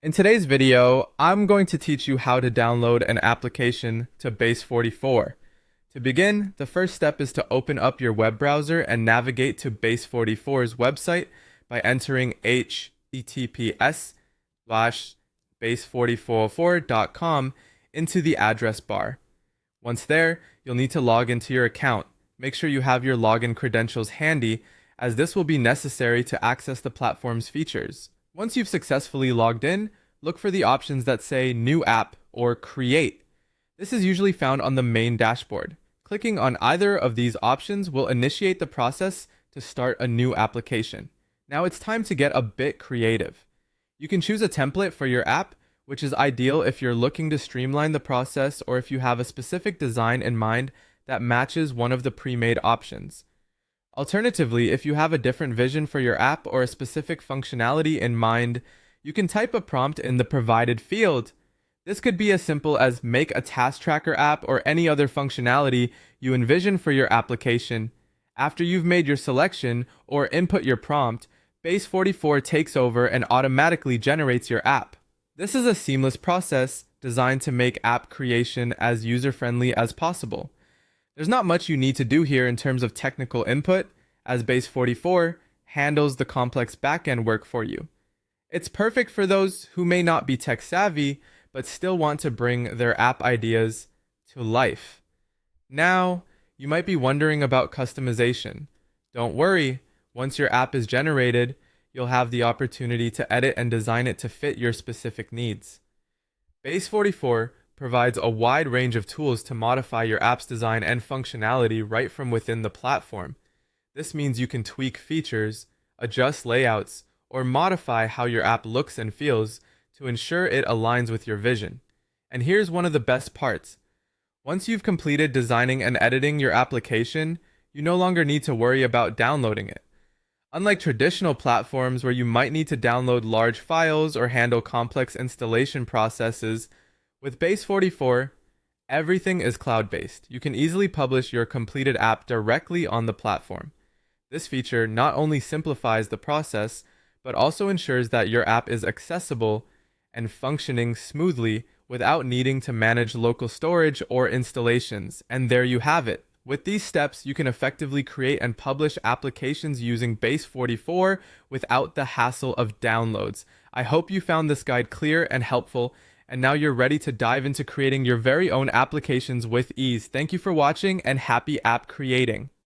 In today's video, I'm going to teach you how to download an application to Base44. To begin, the first step is to open up your web browser and navigate to Base44's website by entering https:/base44.com into the address bar. Once there, you'll need to log into your account. Make sure you have your login credentials handy, as this will be necessary to access the platform's features. Once you've successfully logged in, look for the options that say New App or Create. This is usually found on the main dashboard. Clicking on either of these options will initiate the process to start a new application. Now it's time to get a bit creative. You can choose a template for your app, which is ideal if you're looking to streamline the process or if you have a specific design in mind that matches one of the pre-made options. Alternatively, if you have a different vision for your app or a specific functionality in mind, you can type a prompt in the provided field. This could be as simple as make a task tracker app or any other functionality you envision for your application. After you've made your selection or input your prompt, Base44 takes over and automatically generates your app. This is a seamless process designed to make app creation as user-friendly as possible. There's not much you need to do here in terms of technical input, as Base44 handles the complex backend work for you. It's perfect for those who may not be tech savvy, but still want to bring their app ideas to life. Now, you might be wondering about customization. Don't worry, once your app is generated, you'll have the opportunity to edit and design it to fit your specific needs. Base44 provides a wide range of tools to modify your app's design and functionality right from within the platform. This means you can tweak features, adjust layouts, or modify how your app looks and feels to ensure it aligns with your vision. And here's one of the best parts. Once you've completed designing and editing your application, you no longer need to worry about downloading it. Unlike traditional platforms where you might need to download large files or handle complex installation processes, with Base44, everything is cloud-based. You can easily publish your completed app directly on the platform. This feature not only simplifies the process, but also ensures that your app is accessible and functioning smoothly without needing to manage local storage or installations. And there you have it. With these steps, you can effectively create and publish applications using Base44 without the hassle of downloads. I hope you found this guide clear and helpful, and now you're ready to dive into creating your very own applications with ease. Thank you for watching, and happy app creating.